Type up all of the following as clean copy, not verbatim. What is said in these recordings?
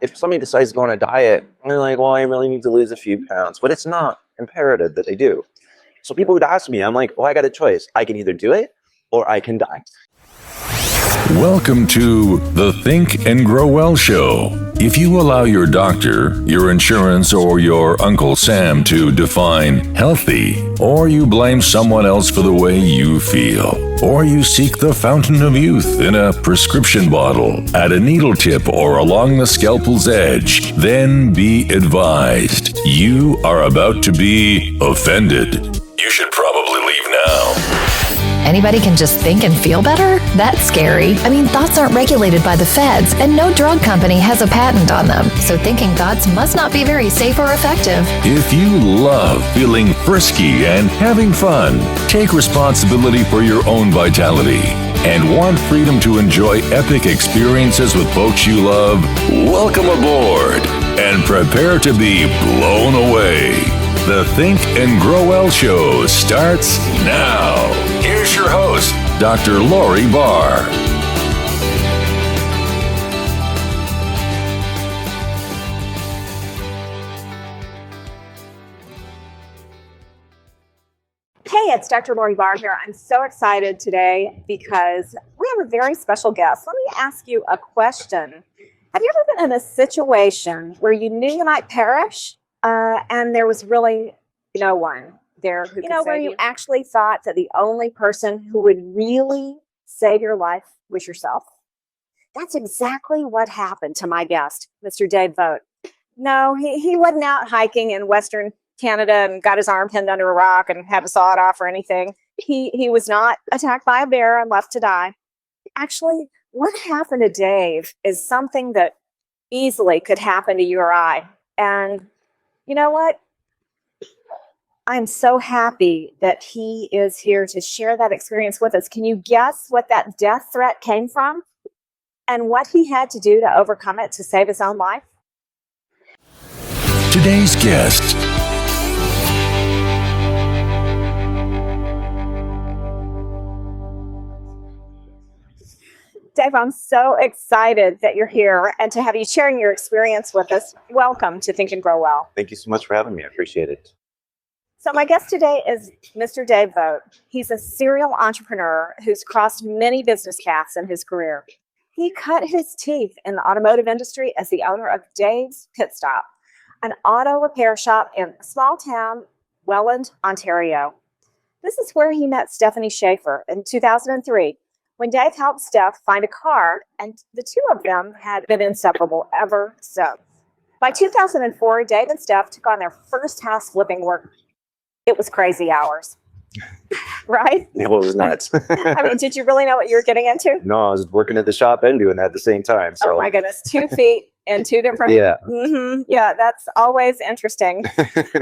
if somebody decides to go on a diet, they're like, well, I really need to lose a few pounds, but it's not imperative that they do. So people would ask me, I'm like, well, I got a choice. I can either do it or I can die. Welcome to the Think and Grow Well Show. If you allow your doctor, your insurance, or your Uncle Sam to define healthy, or you blame someone else for the way you feel, or you seek the fountain of youth in a prescription bottle, at a needle tip, or along the scalpel's edge, then be advised. You are about to be offended. You should probably leave now. Anybody can just think and feel better? That's scary. I mean, thoughts aren't regulated by the feds, and no drug company has a patent on them. So thinking thoughts must not be very safe or effective. If you love feeling frisky and having fun, take responsibility for your own vitality, and want freedom to enjoy epic experiences with folks you love, welcome aboard and prepare to be blown away. The Think and Grow Well Show starts now. Here's your host, Dr. Lori Barr. Hey, it's Dr. Lori Barr here. I'm so excited today because we have a very special guest. Let me ask you a question. Have you ever been in a situation where you knew you might perish and there was really no one there who could save where you actually thought that the only person who would really save your life was yourself? That's exactly what happened to my guest, Mr. Dave Vogt. No, he wasn't out hiking in Western Canada and got his arm pinned under a rock and had to saw it off or anything. He was not attacked by a bear and left to die. Actually, what happened to Dave is something that easily could happen to you or I. And you know what? I'm so happy that he is here to share that experience with us. Can you guess what that death threat came from and what he had to do to overcome it to save his own life? Today's guest. Dave, I'm so excited that you're here and to have you sharing your experience with us. Welcome to Think and Grow Well. Thank you so much for having me. I appreciate it. So my guest today is Mr. Dave Vogt. He's a serial entrepreneur who's crossed many business paths in his career. He cut his teeth in the automotive industry as the owner of Dave's Pit Stop, an auto repair shop in small town Welland, Ontario. This is where he met Stephanie Schaefer in 2003 when Dave helped Steph find a car, and the two of them had been inseparable ever since. By 2004, Dave and Steph took on their first house flipping work. It was crazy hours, right? It was nuts. I mean, did you really know what you were getting into? No, I was working at the shop and doing that at the same time. So. Oh my goodness, 2 feet in two different. Yeah. Mm-hmm. Yeah, that's always interesting.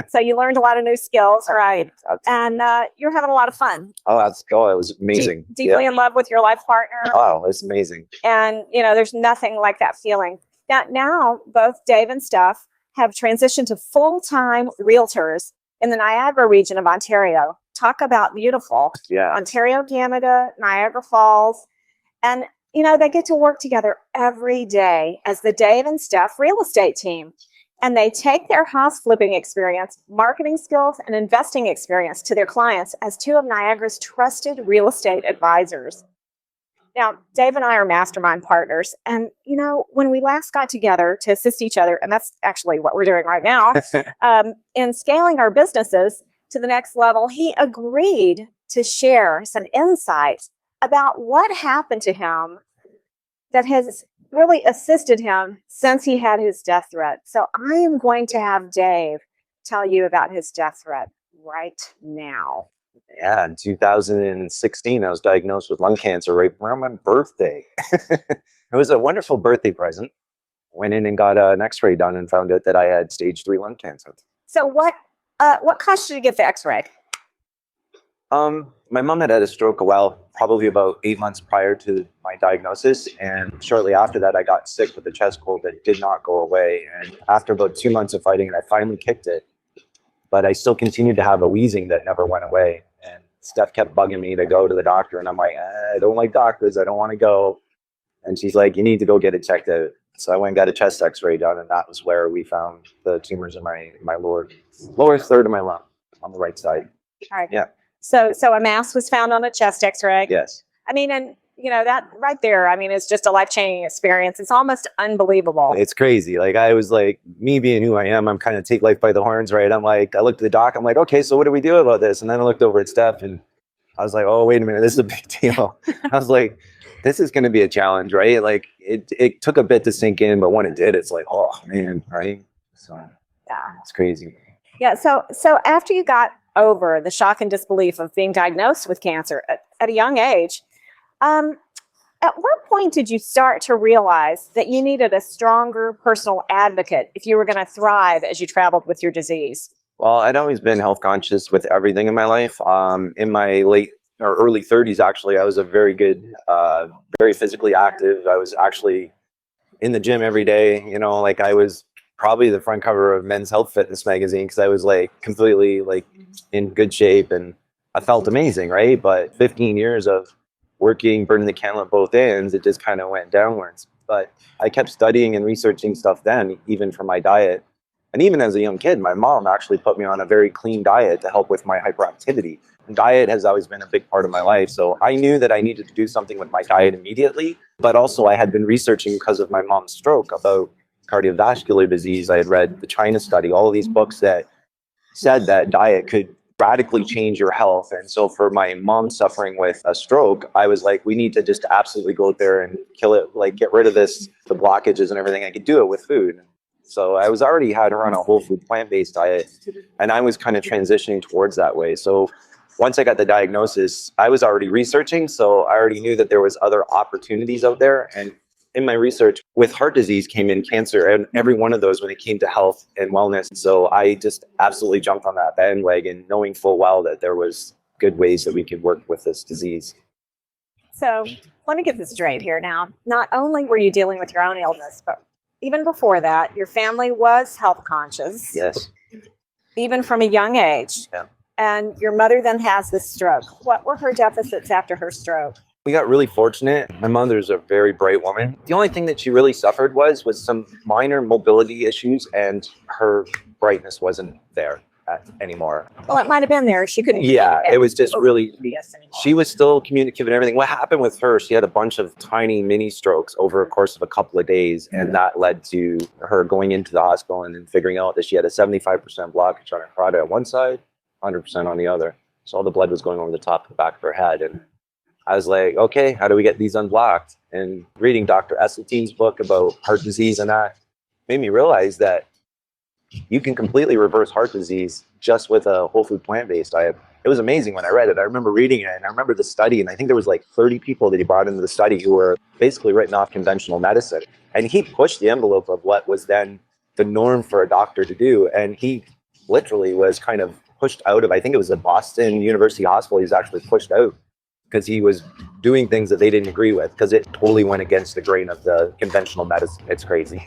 So you learned a lot of new skills, right? And you're having a lot of fun. Oh, it was amazing. Deeply in love with your life partner. Oh, it's amazing. And there's nothing like that feeling. Now both Dave and Steph have transitioned to full-time realtors in the Niagara region of Ontario. Talk about beautiful. Yeah. Ontario, Canada, Niagara Falls. And, they get to work together every day as the Dave and Steph real estate team. And they take their house flipping experience, marketing skills, and investing experience to their clients as two of Niagara's trusted real estate advisors. Now, Dave and I are mastermind partners. And, when we last got together to assist each other, and that's actually what we're doing right now, in scaling our businesses to the next level, he agreed to share some insights about what happened to him that has really assisted him since he had his death threat. So I am going to have Dave tell you about his death threat right now. Yeah, in 2016, I was diagnosed with lung cancer right around my birthday. It was a wonderful birthday present. Went in and got an x-ray done and found out that I had stage 3 lung cancer. So what caused you to get the x-ray? My mom had a stroke probably about 8 months prior to my diagnosis. And shortly after that, I got sick with a chest cold that did not go away. And after about 2 months of fighting it, I finally kicked it. But I still continued to have a wheezing that never went away. And Steph kept bugging me to go to the doctor. And I'm like, I don't like doctors. I don't want to go. And she's like, you need to go get it checked out. So I went and got a chest x-ray done, and that was where we found the tumors in my lower third of my lung on the right side. All right. Yeah. So a mass was found on a chest x-ray. Yes. I mean, and that right there, I mean, it's just a life-changing experience. It's almost unbelievable. It's crazy. Like, I was like, me being who I am, I'm kind of take life by the horns, right? I'm like, I looked at the doc, I'm like, okay, so what do we do about this? And then I looked over at Steph, and I was like, oh, wait a minute, this is a big deal. I was like, this is going to be a challenge, right? Like, it took a bit to sink in, but when it did, it's like, oh man, right? So Yeah. it's crazy. Yeah. So after you got over the shock and disbelief of being diagnosed with cancer at a young age, at what point did you start to realize that you needed a stronger personal advocate if you were going to thrive as you traveled with your disease? Well, I'd always been health conscious with everything in my life. In my late or early 30s, actually, I was a very good, very physically active. I was actually in the gym every day. Like, I was probably the front cover of Men's Health Fitness magazine because I was like completely like in good shape, and I felt amazing, right? But 15 years of working, burning the candle at both ends, it just kind of went downwards. But I kept studying and researching stuff then, even for my diet. And even as a young kid, my mom actually put me on a very clean diet to help with my hyperactivity. And diet has always been a big part of my life. So I knew that I needed to do something with my diet immediately. But also I had been researching because of my mom's stroke about cardiovascular disease. I had read the China study, all of these books that said that diet could radically change your health. And so for my mom suffering with a stroke, I was like, we need to just absolutely go out there and kill it, like get rid of the blockages and everything. I could do it with food. So I was already had her on a whole food plant-based diet, and I was kind of transitioning towards that way. So once I got the diagnosis, I was already researching. So I already knew that there was other opportunities out there. And in my research with heart disease came in cancer, and every one of those when it came to health and wellness. So I just absolutely jumped on that bandwagon, knowing full well that there was good ways that we could work with this disease. So let me get this straight here now. Not only were you dealing with your own illness, but even before that, your family was health conscious. Yes. Even from a young age. Yeah. And your mother then has this stroke. What were her deficits after her stroke? We got really fortunate. My mother's a very bright woman. The only thing that she really suffered was some minor mobility issues, and her brightness wasn't there anymore. Well, it might have been there. She couldn't. Yeah, it was just really, Yes, anymore. she was still communicative and everything. What happened with her, she had a bunch of tiny mini strokes over a course of a couple of days, and that led to her going into the hospital and then figuring out that she had a 75% blockage on her carotid on one side, 100% on the other. So all the blood was going over the top of the back of her head. And I was like, okay, how do we get these unblocked? And reading Dr. Esselstyn's book about heart disease and that made me realize that you can completely reverse heart disease just with a whole food plant-based diet. It was amazing when I read it. I remember reading it, and I remember the study, and I think there was like 30 people that he brought into the study who were basically written off conventional medicine. And he pushed the envelope of what was then the norm for a doctor to do. And he literally was kind of pushed out of, I think it was at Boston University Hospital, he was actually pushed out because he was doing things that they didn't agree with, because it totally went against the grain of the conventional medicine. It's crazy.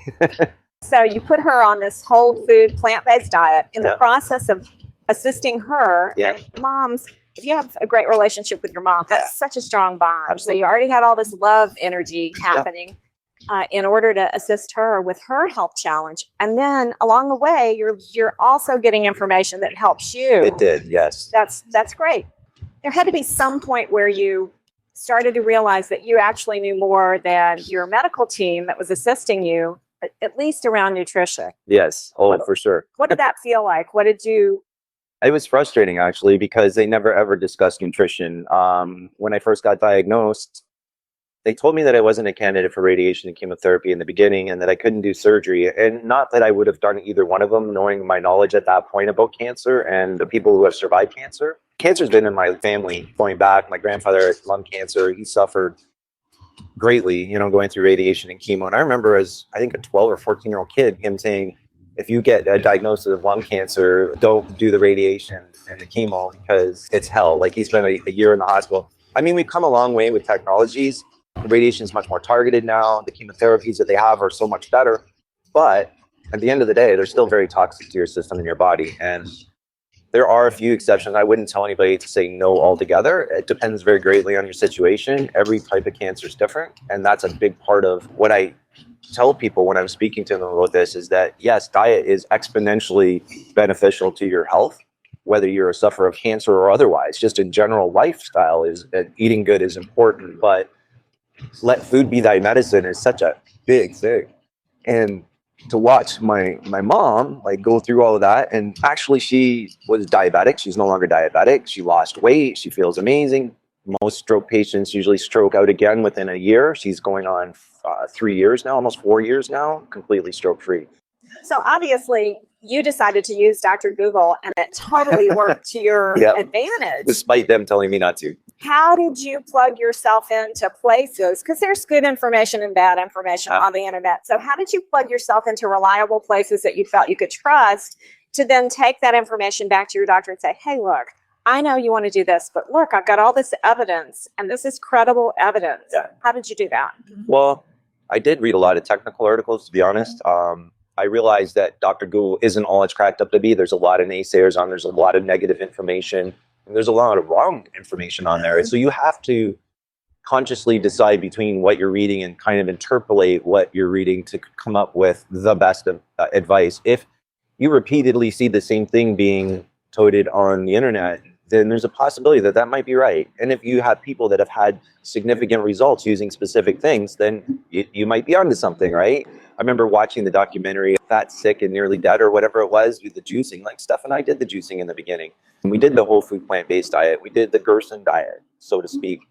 So you put her on this whole food, plant-based diet in the process of assisting her. Yeah. And moms, if you have a great relationship with your mom, that's such a strong bond. Absolutely. So you already had all this love energy happening in order to assist her with her health challenge. And then along the way, you're also getting information that helps you. It did, yes. That's great. There had to be some point where you started to realize that you actually knew more than your medical team that was assisting you, at least around nutrition. Yes. Oh, for sure. What did that feel like? What did you... It was frustrating, actually, because they never ever discussed nutrition. When I first got diagnosed, they told me that I wasn't a candidate for radiation and chemotherapy in the beginning, and that I couldn't do surgery. And not that I would have done either one of them, knowing my knowledge at that point about cancer and the people who have survived cancer. Cancer's been in my family going back. My grandfather had lung cancer. He suffered greatly, going through radiation and chemo. And I remember as, I think, a 12 or 14-year-old kid, him saying, if you get a diagnosis of lung cancer, don't do the radiation and the chemo because it's hell. Like, he spent a year in the hospital. I mean, we've come a long way with technologies. The radiation is much more targeted now. The chemotherapies that they have are so much better. But at the end of the day, they're still very toxic to your system and your body. And There are a few exceptions. I wouldn't tell anybody to say no altogether. It depends very greatly on your situation. Every type of cancer is different. And that's a big part of what I tell people when I'm speaking to them about this, is that yes, diet is exponentially beneficial to your health, whether you're a sufferer of cancer or otherwise. Just in general, lifestyle is eating good is important, but let food be thy medicine is such a big thing. And to watch my mom like go through all of that, and actually she was diabetic. She's no longer diabetic. She lost weight. She feels amazing. Most stroke patients usually stroke out again within a year. She's going on 3 years now, almost 4 years now, completely stroke free. So obviously you decided to use Dr. Google and it totally worked to your Yep. advantage. Despite them telling me not to. How did you plug yourself into places? Because there's good information and bad information on the internet. So how did you plug yourself into reliable places that you felt you could trust to then take that information back to your doctor and say, hey, look, I know you want to do this, but look, I've got all this evidence and this is credible evidence. Yeah. How did you do that? Well, I did read a lot of technical articles, to be honest. I realized that Dr. Google isn't all it's cracked up to be. There's a lot of naysayers on. There's a lot of negative information. And there's a lot of wrong information on there. So you have to consciously decide between what you're reading and kind of interpolate what you're reading to come up with the best of, advice. If you repeatedly see the same thing being touted on the internet, then there's a possibility that that might be right. And if you have people that have had significant results using specific things, then you might be onto something, right? I remember watching the documentary Fat, Sick, and Nearly Dead, or whatever it was, with the juicing. Like Steph and I did the juicing in the beginning. And we did the whole food plant-based diet. We did the Gerson diet, so to speak.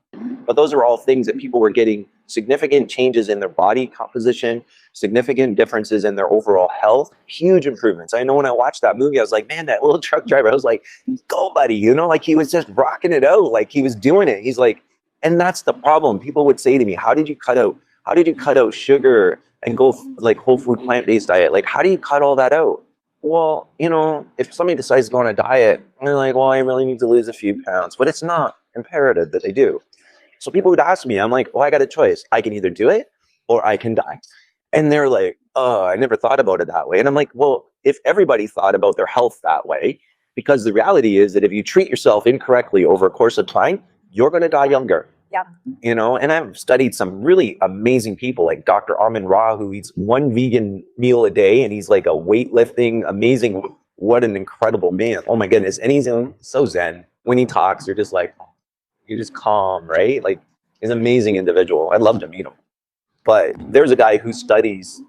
But those are all things that people were getting significant changes in their body composition, significant differences in their overall health, huge improvements. I know when I watched that movie, I was like, man, that little truck driver, I was like, go buddy, you know, like he was just rocking it out. Like he was doing it. He's like, and that's the problem. People would say to me, how did you cut out sugar and go like whole food plant-based diet? Like, how do you cut all that out? Well, you know, if somebody decides to go on a diet, and they're like, well, I really need to lose a few pounds, but it's not imperative that they do. So people would ask me, I'm like, well, I got a choice. I can either do it or I can die. And they're like, oh, I never thought about it that way. And I'm like, well, if everybody thought about their health that way, because the reality is that if you treat yourself incorrectly over a course of time, you're going to die younger. Yeah. You know, and I've studied some really amazing people like Dr. Amin Ra, who eats one vegan meal a day, and he's like a weightlifting, amazing, what an incredible man. Oh my goodness. And he's so zen. When he talks, you're just like, you're just calm, right? Like, he's an amazing individual. I'd love to meet him. But there's a guy who studies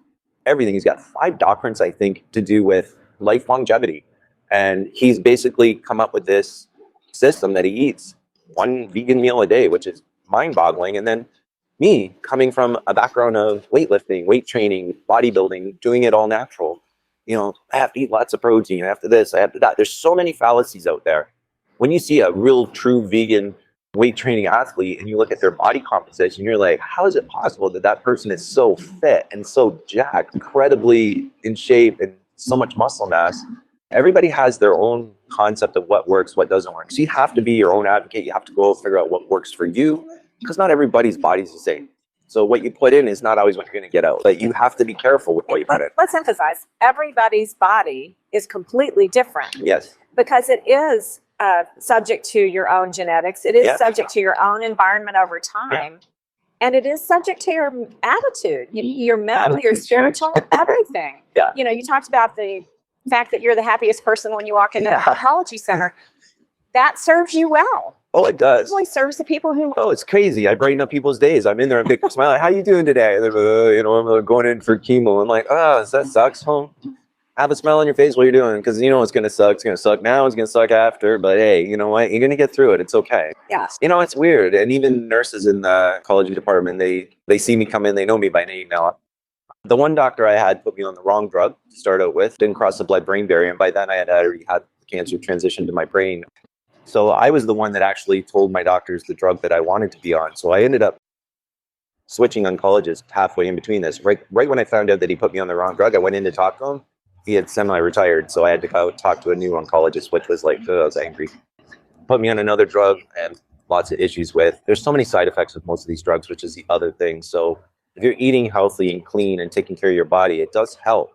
everything. He's got 5 doctorates, I think, to do with life longevity. And he's basically come up with this system that he eats one vegan meal a day, which is mind-boggling. And then me, coming from a background of weightlifting, weight training, bodybuilding, doing it all natural, you know, I have to eat lots of protein. I have to this, I have to that. There's so many fallacies out there. When you see a real, true vegan weight training athlete and you look at their body composition, you're like, how is it possible that that person is so fit and so jacked, incredibly in shape and so much muscle mass? Everybody has their own concept of what works, what doesn't work. So you have to be your own advocate. You have to go figure out what works for you, because not everybody's body is the same. So what you put in is not always what you're going to get out. But you have to be careful with what you put in. Let's emphasize, everybody's body is completely different. Yes. Because it is subject to your own genetics. It is subject to your own environment over time. And it is subject to your attitude, your mental, your spiritual, everything. Yeah. You know, you talked about the fact that you're the happiest person when you walk into the oncology center. That serves you well. Oh, it does. It really serves the people who... Oh, it's crazy. I brighten up people's days. I'm in there, I'm big smile. How you doing today? And they're, you know, I'm going in for chemo. I'm like, oh, that sucks. Home. Have a smile on your face while you're doing it, because you know it's going to suck. It's going to suck now. It's going to suck after. But hey, you know what? You're going to get through it. It's okay. Yeah. You know, it's weird. And even nurses in the oncology department, they see me come in. They know me by name now. The one doctor I had put me on the wrong drug to start out with. Didn't cross the blood-brain barrier. And by then I had already had cancer transition to my brain. So I was the one that actually told my doctors the drug that I wanted to be on. So I ended up switching oncologists halfway in between this. Right when I found out that he put me on the wrong drug, I went in to talk to him. He had semi-retired, so I had to go talk to a new oncologist, which was like, I was angry. Put me on another drug and lots of issues with. There's so many side effects with most of these drugs, which is the other thing. So if you're eating healthy and clean and taking care of your body, it does help.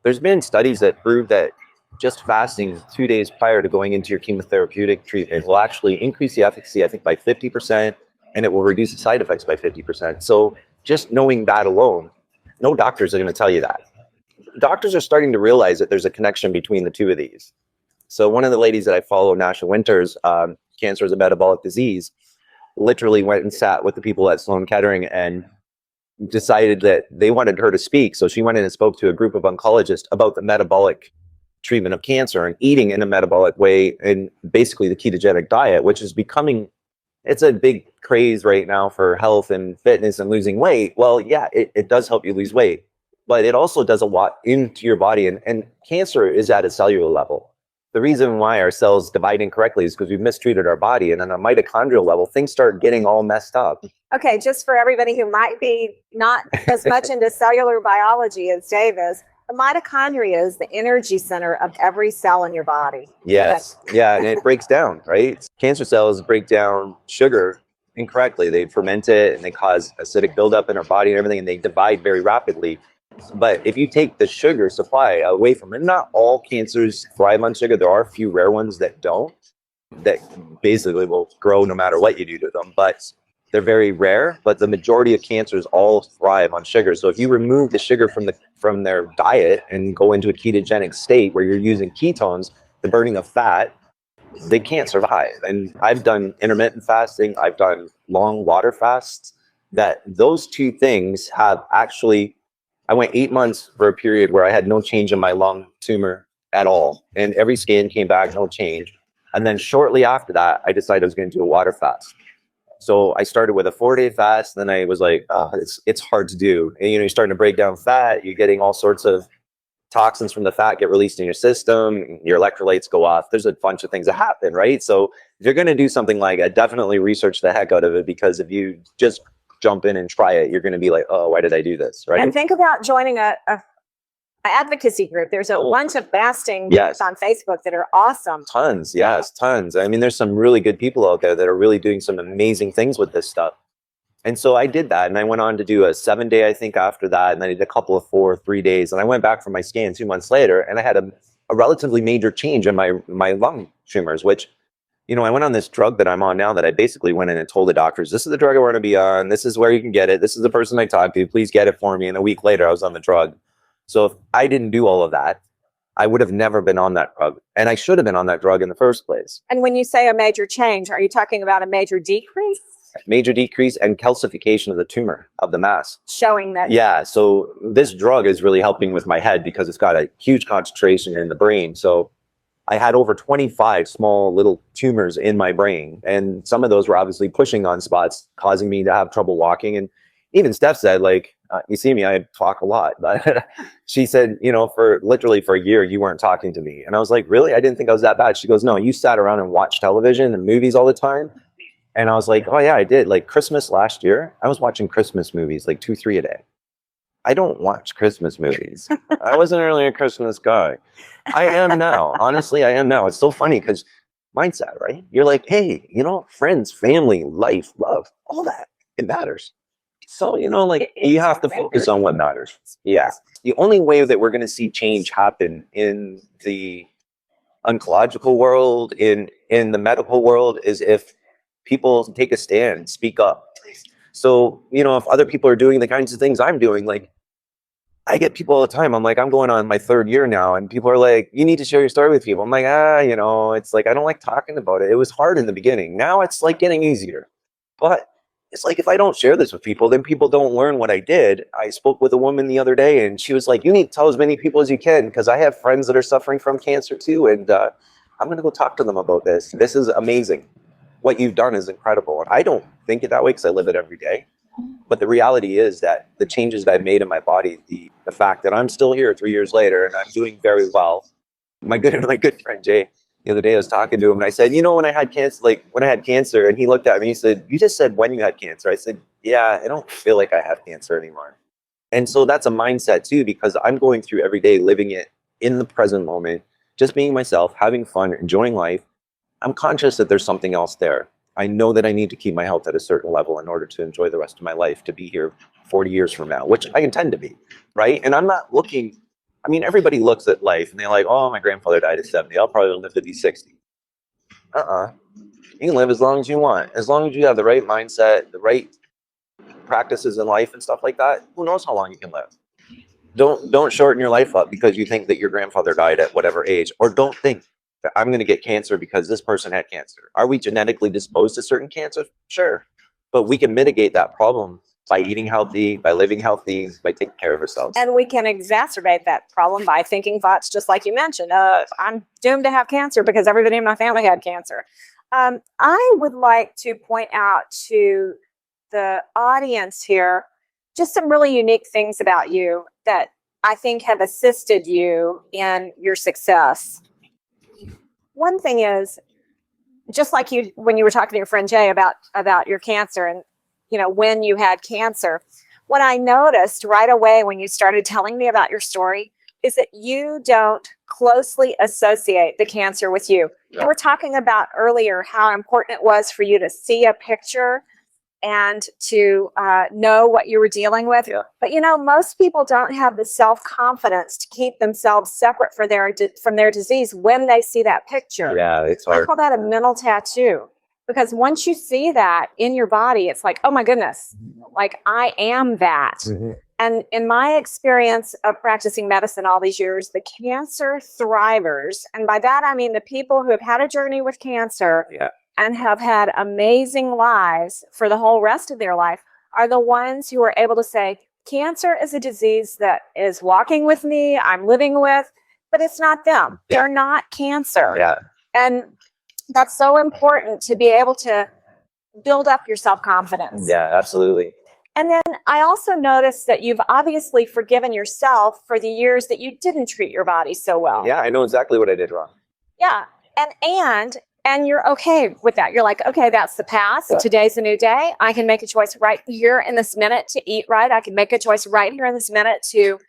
There's been studies that prove that just fasting 2 days prior to going into your chemotherapeutic treatment will actually increase the efficacy, I think, by 50%, and it will reduce the side effects by 50%. So just knowing that alone, no doctors are going to tell you that. Doctors are starting to realize that there's a connection between the two of these. So one of the ladies that I follow, Nasha Winters, cancer is a metabolic disease, literally went and sat with the people at Sloan Kettering and decided that they wanted her to speak. So she went in and spoke to a group of oncologists about the metabolic treatment of cancer and eating in a metabolic way, and basically the ketogenic diet, which is becoming, it's a big craze right now for health and fitness and losing weight. Well, yeah, it does help you lose weight, but it also does a lot into your body. And cancer is at a cellular level. The reason why our cells divide incorrectly is because we've mistreated our body. And on a mitochondrial level, things start getting all messed up. Okay, just for everybody who might be not as much into cellular biology as Dave is, the mitochondria is the energy center of every cell in your body. Yes. Yeah, and it breaks down, right? Cancer cells break down sugar incorrectly. They ferment it and they cause acidic buildup in our body and everything, and they divide very rapidly. But if you take the sugar supply away from it, not all cancers thrive on sugar. There are a few rare ones that don't, that basically will grow no matter what you do to them. But they're very rare, but the majority of cancers all thrive on sugar. So if you remove the sugar from their diet and go into a ketogenic state where you're using ketones, the burning of fat, they can't survive. And I've done intermittent fasting, I've done long water fasts, that those two things have actually, I went 8 months for a period where I had no change in my lung tumor at all. And every scan came back, no change. And then shortly after that, I decided I was going to do a water fast. So I started with a 4-day fast. Then I was like, oh, it's hard to do. And, you're starting to break down fat. You're getting all sorts of toxins from the fat get released in your system. Your electrolytes go off. There's a bunch of things that happen, right? So if you're going to do something like that, definitely research the heck out of it, because if you just jump in and try it, you're going to be like, oh, why did I do this, right? And think about joining a advocacy group. There's a bunch of fasting groups on Facebook that are awesome. Tons, yes, tons. I mean, there's some really good people out there that are really doing some amazing things with this stuff. And so I did that, and I went on to do a 7-day, I think, after that, and then I did a couple of 4 or 3 days, and I went back for my scan 2 months later, and I had a relatively major change in my lung tumors, which, I went on this drug that I'm on now that I basically went in and told the doctors, this is the drug I want to be on, this is where you can get it, this is the person I talked to, please get it for me. And a week later, I was on the drug. So if I didn't do all of that, I would have never been on that drug. And I should have been on that drug in the first place. And when you say a major change, are you talking about a major decrease? Major decrease and calcification of the tumor, of the mass. Showing that. Yeah. So this drug is really helping with my head because it's got a huge concentration in the brain. So I had over 25 small little tumors in my brain. And some of those were obviously pushing on spots, causing me to have trouble walking. And even Steph said, like, you see me, I talk a lot, but she said, for a year, you weren't talking to me. And I was like, really? I didn't think I was that bad. She goes, no, you sat around and watched television and movies all the time. And I was like, oh yeah, I did. Like Christmas last year, I was watching Christmas movies, like 2-3 a day. I don't watch Christmas movies. I wasn't really a Christmas guy. I am now. Honestly, I am now. It's so funny because mindset, right? You're like, hey, friends, family, life, love, all that, it matters. So, you have to focus on what matters. Yeah. The only way that we're going to see change happen in the oncological world, in the medical world, is if people take a stand, speak up. So, if other people are doing the kinds of things I'm doing, like, I get people all the time. I'm like, I'm going on my 3rd year now, and people are like, you need to share your story with people. I'm like, it's like, I don't like talking about it. It was hard in the beginning. Now it's like getting easier. But it's like, if I don't share this with people, then people don't learn what I did. I spoke with a woman the other day, and she was like, you need to tell as many people as you can, because I have friends that are suffering from cancer too. And I'm going to go talk to them about this. This is amazing. What you've done is incredible. And I don't think it that way because I live it every day. But the reality is that the changes that I've made in my body, the fact that I'm still here 3 years later and I'm doing very well. My good friend Jay, the other day I was talking to him and I said, when I had cancer, and he looked at me, he said, you just said when you had cancer. I said, yeah, I don't feel like I have cancer anymore. And so that's a mindset too, because I'm going through every day, living it in the present moment, just being myself, having fun, enjoying life. I'm conscious that there's something else there. I know that I need to keep my health at a certain level in order to enjoy the rest of my life, to be here 40 years from now, which I intend to be, right? And I'm not looking I mean, everybody looks at life and they're like, oh, my grandfather died at 70. I'll probably live to be 60. You can live as long as you want. As long as you have the right mindset, the right practices in life and stuff like that, who knows how long you can live. Don't shorten your life up because you think that your grandfather died at whatever age, or don't think that I'm going to get cancer because this person had cancer. Are we genetically disposed to certain cancer? Sure. But we can mitigate that problem by eating healthy, by living healthy, by taking care of ourselves. And we can exacerbate that problem by thinking thoughts just like you mentioned. I'm doomed to have cancer because everybody in my family had cancer. I would like to point out to the audience here just some really unique things about you that I think have assisted you in your success. One thing is, just like you, when you were talking to your friend Jay about your cancer and, you know, when you had cancer, what I noticed right away when you started telling me about your story is that you don't closely associate the cancer with you. Yeah. You were talking about earlier how important it was for you to see a picture and to know what you were dealing with. Yeah. But, you know, most people don't have the self-confidence to keep themselves separate from their disease when they see that picture. Yeah, it's I hard. call that a mental tattoo, because once you see that in your body, it's like, oh my goodness, like I am that. Mm-hmm. And in my experience of practicing medicine all these years, the cancer thrivers, and by that I mean the people who have had a journey with cancer Yeah. and have had amazing lives for the whole rest of their life, are the ones who are able to say, cancer is a disease that is walking with me, I'm living with, but it's not them. They're not cancer. Yeah. And that's so important to be able to build up your self-confidence. Yeah, absolutely. And then I also noticed that you've obviously forgiven yourself for the years that you didn't treat your body so well. Yeah, I know exactly what I did wrong. Yeah. And you're okay with that. You're like, okay, that's the past. Yeah. Today's a new day. I can make a choice right here in this minute to eat right. I can make a choice right here in this minute to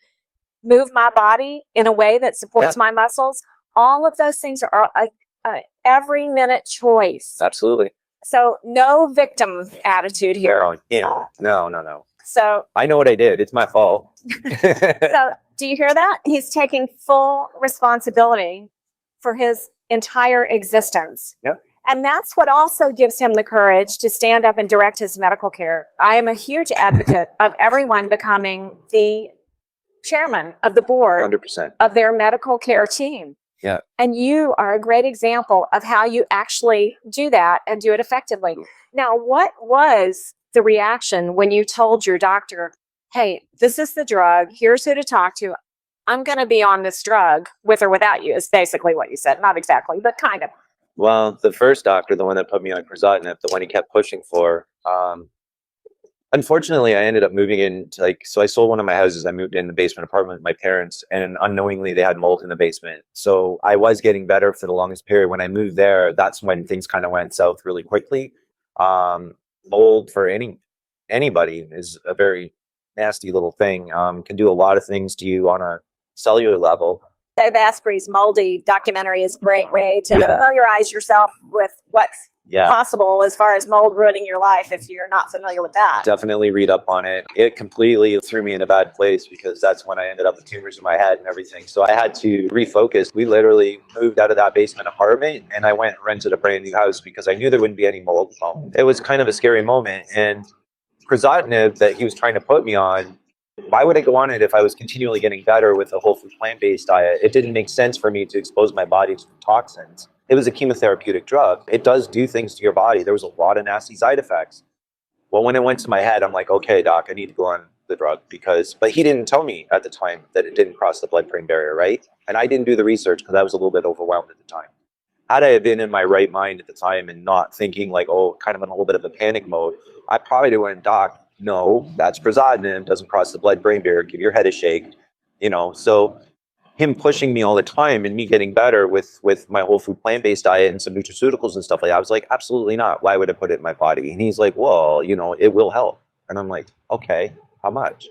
move my body in a way that supports my muscles. All of those things are every minute choice. Absolutely. So no victim attitude here. Yeah. No. So I know what I did. It's my fault. So do you hear that? He's taking full responsibility for his entire existence. Yep. And that's what also gives him the courage to stand up and direct his medical care. I am a huge advocate of everyone becoming the chairman of the board 100%. of their medical care team. Yeah. And you are a great example of how you actually do that and do it effectively. Now, what was the reaction when you told your doctor, hey, this is the drug, here's who to talk to, I'm going to be on this drug with or without you, is basically what you said. Not exactly, but kind of. Well, the first doctor, the one that put me on crizotinib, the one he kept pushing for, unfortunately, I ended up moving into so I sold one of my houses. I moved in the basement apartment with my parents, and unknowingly they had mold in the basement. So I was getting better for the longest period. When I moved there, that's when things kind of went south really quickly. Mold for anybody is a very nasty little thing. Can do a lot of things to you on a cellular level. Dave Asprey's Moldy documentary is a great way to familiarize yourself with what's possible as far as mold ruining your life if you're not familiar with that. Definitely read up on it. It completely threw me in a bad place because that's when I ended up with tumors in my head and everything. So I had to refocus. We literally moved out of that basement apartment and I went and rented a brand new house because I knew there wouldn't be any mold. It was kind of a scary moment. And crizotinib that he was trying to put me on, why would I go on it if I was continually getting better with a whole food plant-based diet? It didn't make sense for me to expose my body to toxins. It was a chemotherapeutic drug. It does do things to your body. There was a lot of nasty side effects. Well, when it went to my head, I'm like, okay, doc, I need to go on the drug but he didn't tell me at the time that it didn't cross the blood-brain barrier, right? And I didn't do the research because I was a little bit overwhelmed at the time. Had I have been in my right mind at the time and not thinking kind of in a little bit of a panic mode, I probably would have went, doc, no, that's crizotinib, doesn't cross the blood-brain barrier, give your head a shake, So him pushing me all the time and me getting better with my whole food plant-based diet and some nutraceuticals and stuff like that, I was like, absolutely not. Why would I put it in my body? And he's like, well, it will help. And I'm like, okay, how much?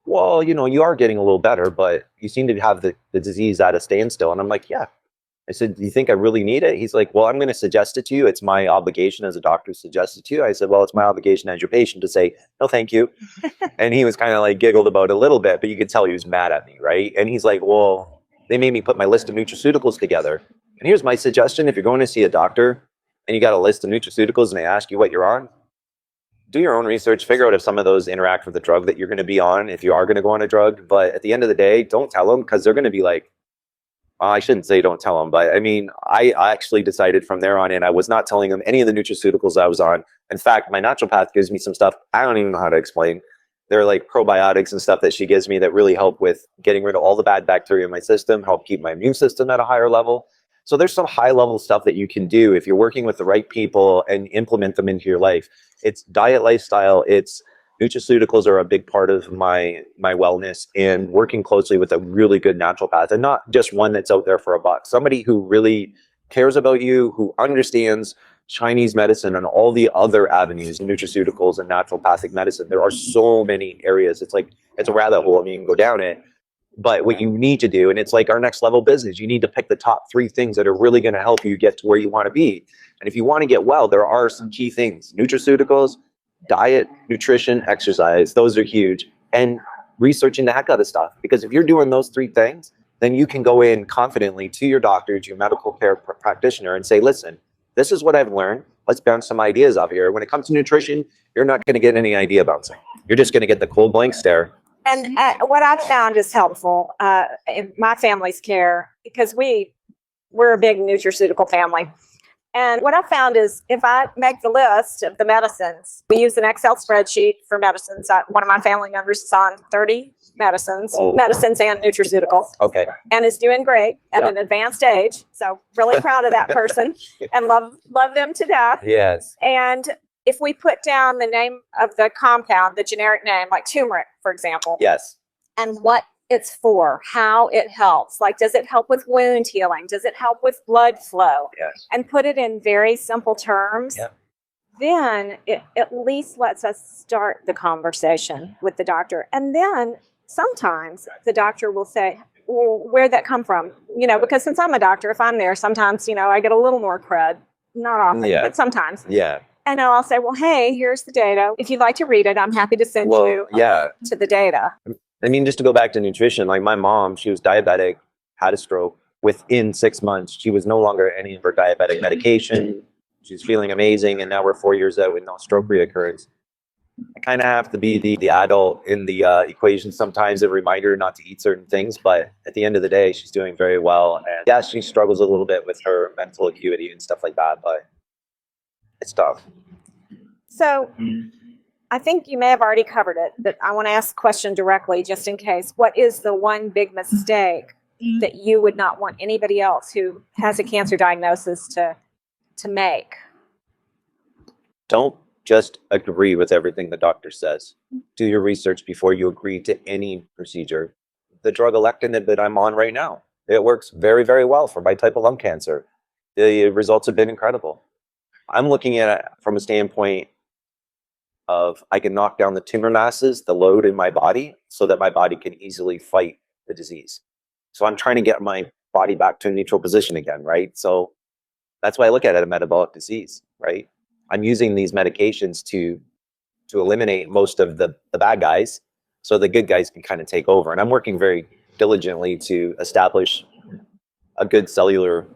Well, you are getting a little better, but you seem to have the disease at a standstill. And I'm like, yeah, I said, do you think I really need it? He's like, well, I'm going to suggest it to you. It's my obligation as a doctor to suggest it to you. I said, well, it's my obligation as your patient to say, no, thank you. And he was kind of like giggled about it a little bit, but you could tell he was mad at me, right? And he's like, well, they made me put my list of nutraceuticals together. And here's my suggestion. If you're going to see a doctor and you got a list of nutraceuticals and they ask you what you're on, do your own research, figure out if some of those interact with the drug that you're going to be on, if you are going to go on a drug. But at the end of the day, don't tell them, because they're going to be like, I shouldn't say don't tell them, but I mean, I actually decided from there on in, I was not telling them any of the nutraceuticals I was on. In fact, my naturopath gives me some stuff I don't even know how to explain. They're like probiotics and stuff that she gives me that really help with getting rid of all the bad bacteria in my system, help keep my immune system at a higher level. So there's some high level stuff that you can do if you're working with the right people and implement them into your life. It's diet, lifestyle, it's nutraceuticals are a big part of my wellness, and working closely with a really good naturopath, and not just one that's out there for a buck. Somebody who really cares about you, who understands Chinese medicine and all the other avenues, nutraceuticals and naturopathic medicine. There are so many areas. It's like, it's a rabbit hole. I mean, you can go down it. But what you need to do, and it's like our next level business, you need to pick the top 3 things that are really going to help you get to where you want to be. And if you want to get well, there are some key things: nutraceuticals, diet, nutrition, exercise. Those are huge. And researching the heck out of stuff. Because if you're doing those 3 things, then you can go in confidently to your doctor, to your medical care practitioner, and say, listen, this is what I've learned. Let's bounce some ideas off here. When it comes to nutrition, you're not going to get any idea bouncing. You're just going to get the cold blank stare. And what I've found is helpful in my family's care, because we're a big nutraceutical family. And what I found is, if I make the list of the medicines, we use an Excel spreadsheet for medicines. One of my family members is on 30 medicines and nutraceuticals. Okay. And is doing great at an advanced age. So really proud of that person and love them to death. Yes. And if we put down the name of the compound, the generic name, like turmeric, for example. Yes. And what it's for, how it helps. Like, does it help with wound healing? Does it help with blood flow? Yes. And put it in very simple terms. Yep. Then it at least lets us start the conversation with the doctor. And then sometimes the doctor will say, well, where'd that come from? You know, because since I'm a doctor, if I'm there, sometimes, you know, I get a little more cred. Not often, but sometimes. Yeah. And I'll say, well, hey, here's the data. If you'd like to read it, I'm happy to send you to the data. I mean, just to go back to nutrition, like my mom, she was diabetic, had a stroke. Within 6 months, she was no longer any of her diabetic medication. She's feeling amazing. And now we're 4 years out with no stroke reoccurrence. I kind of have to be the adult in the equation sometimes, a reminder not to eat certain things. But at the end of the day, she's doing very well. And yeah, she struggles a little bit with her mental acuity and stuff like that. But it's tough. So I think you may have already covered it, but I want to ask a question directly just in case. What is the one big mistake that you would not want anybody else who has a cancer diagnosis to make? Don't just agree with everything the doctor says. Do your research before you agree to any procedure. The drug alectinib that I'm on right now, it works very, very well for my type of lung cancer. The results have been incredible. I'm looking at it from a standpoint of I can knock down the tumor masses, the load in my body, so that my body can easily fight the disease. So I'm trying to get my body back to a neutral position again, right? So that's why I look at it a metabolic disease, right? I'm using these medications to eliminate most of the bad guys, so the good guys can kind of take over. And I'm working very diligently to establish a good cellular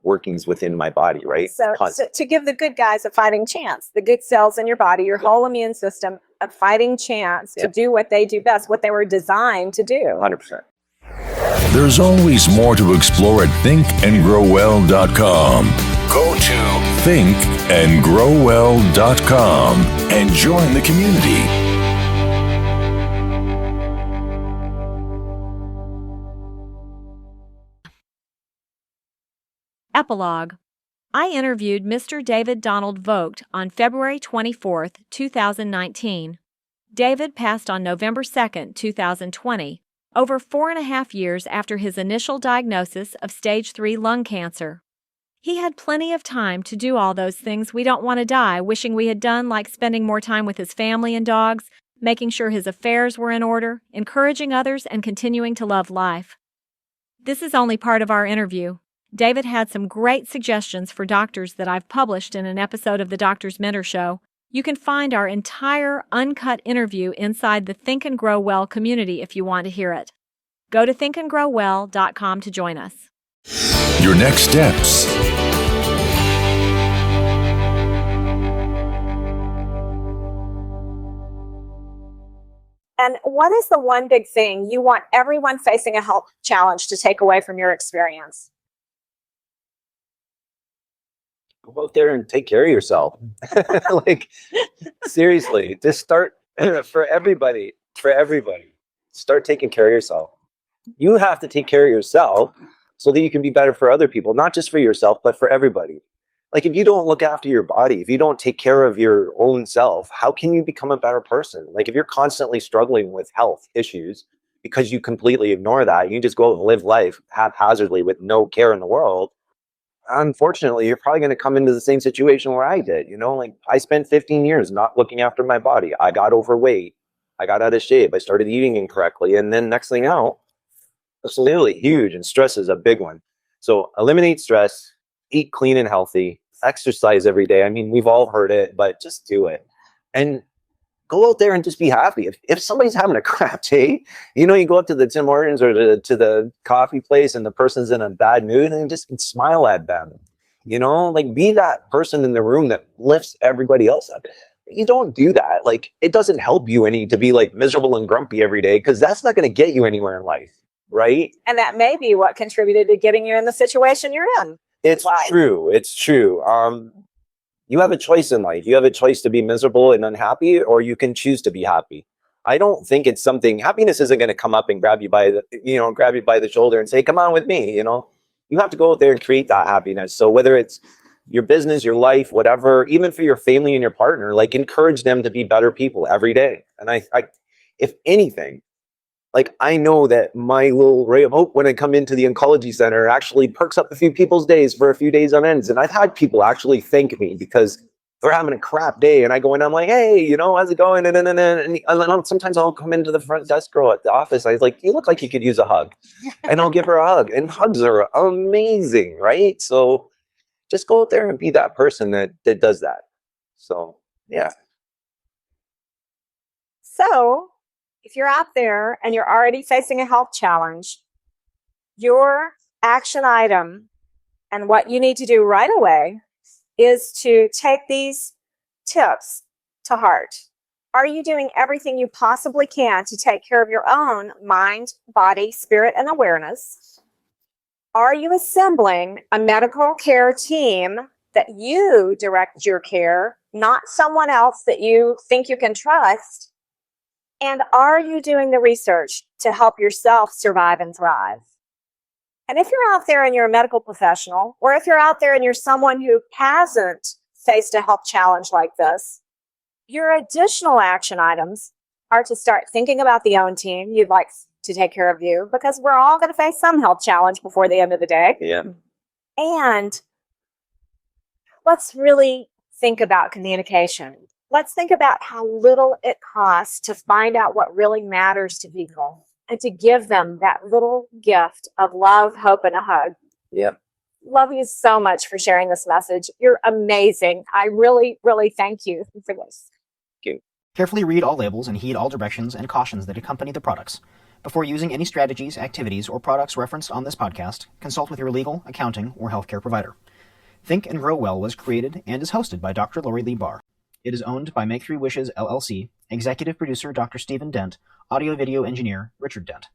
workings within my body, right? So to give the good guys a fighting chance, the good cells in your body, your whole immune system, a fighting chance to do what they do best, what they were designed to do. 100%. There's always more to explore at thinkandgrowwell.com. Go to thinkandgrowwell.com and join the community. Epilogue. I interviewed Mr. David Donald Vogt on February 24, 2019. David passed on November 2, 2020, over 4.5 years after his initial diagnosis of stage 3 lung cancer. He had plenty of time to do all those things we don't want to die wishing we had done, like spending more time with his family and dogs, making sure his affairs were in order, encouraging others, and continuing to love life. This is only part of our interview. David had some great suggestions for doctors that I've published in an episode of the Doctor's Mentor Show. You can find our entire uncut interview inside the Think and Grow Well community if you want to hear it. Go to thinkandgrowwell.com to join us. Your next steps. And what is the one big thing you want everyone facing a health challenge to take away from your experience? Go out there and take care of yourself. Like, seriously, just start for everybody, start taking care of yourself. You have to take care of yourself so that you can be better for other people, not just for yourself, but for everybody. Like, if you don't look after your body, if you don't take care of your own self, how can you become a better person? Like, if you're constantly struggling with health issues because you completely ignore that, you just go out and live life haphazardly with no care in the world, unfortunately, you're probably going to come into the same situation where I did. Like, I spent 15 years not looking after my body. I got overweight. I got out of shape. I started eating incorrectly. And then next thing out, it's literally huge. And stress is a big one. So eliminate stress, eat clean and healthy, exercise every day. I mean, we've all heard it, but just do it. And go out there and just be happy. If somebody's having a crap day, you go up to the Tim Hortons or to the coffee place and the person's in a bad mood, and just smile at them. Like, be that person in the room that lifts everybody else up. You don't do that. Like, it doesn't help you any to be like miserable and grumpy every day, because that's not going to get you anywhere in life, right? And that may be what contributed to getting you in the situation you're in. It's true. It's true. You have a choice in life. You have a choice to be miserable and unhappy, or you can choose to be happy. I don't think it's something, happiness isn't going to come up and grab you by the shoulder and say, come on with me. You have to go out there and create that happiness. So whether it's your business, your life, whatever, even for your family and your partner, like, encourage them to be better people every day. And I if anything, like, I know that my little ray of hope when I come into the oncology center actually perks up a few people's days for a few days on ends. And I've had people actually thank me because they're having a crap day. And I go in, I'm like, hey, how's it going? And sometimes I'll come into the front desk girl at the office. I was like, you look like you could use a hug. And I'll give her a hug. And hugs are amazing, right? So just go out there and be that person that does that. So, yeah. So, if you're out there and you're already facing a health challenge, your action item and what you need to do right away is to take these tips to heart. Are you doing everything you possibly can to take care of your own mind, body, spirit, and awareness? Are you assembling a medical care team that you direct your care, not someone else that you think you can trust? And are you doing the research to help yourself survive and thrive? And if you're out there and you're a medical professional, or if you're out there and you're someone who hasn't faced a health challenge like this, your additional action items are to start thinking about the own team you'd like to take care of you, because we're all going to face some health challenge before the end of the day. Yeah. And let's really think about communication. Let's think about how little it costs to find out what really matters to people and to give them that little gift of love, hope, and a hug. Yep. Love you so much for sharing this message. You're amazing. I really, really thank you for this. Thank you. Carefully read all labels and heed all directions and cautions that accompany the products. Before using any strategies, activities, or products referenced on this podcast, consult with your legal, accounting, or healthcare provider. Think and Grow Well was created and is hosted by Dr. Lori Lee Barr. It is owned by Make 3 Wishes LLC, executive producer Dr. Stephen Dent, audio-video engineer Richard Dent.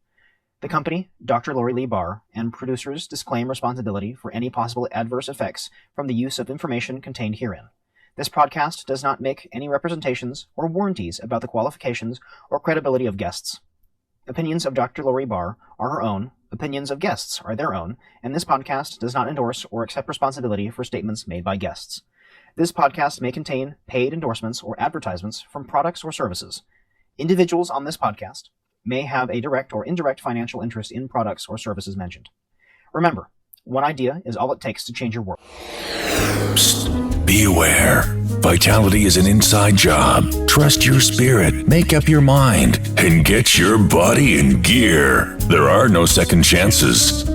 The company, Dr. Lori Lee Barr, and producers disclaim responsibility for any possible adverse effects from the use of information contained herein. This podcast does not make any representations or warranties about the qualifications or credibility of guests. Opinions of Dr. Lori Barr are her own, opinions of guests are their own, and this podcast does not endorse or accept responsibility for statements made by guests. This podcast may contain paid endorsements or advertisements from products or services. Individuals on this podcast may have a direct or indirect financial interest in products or services mentioned. Remember, one idea is all it takes to change your world. Psst, be aware. Vitality is an inside job. Trust your spirit, make up your mind, and get your body in gear. There are no second chances.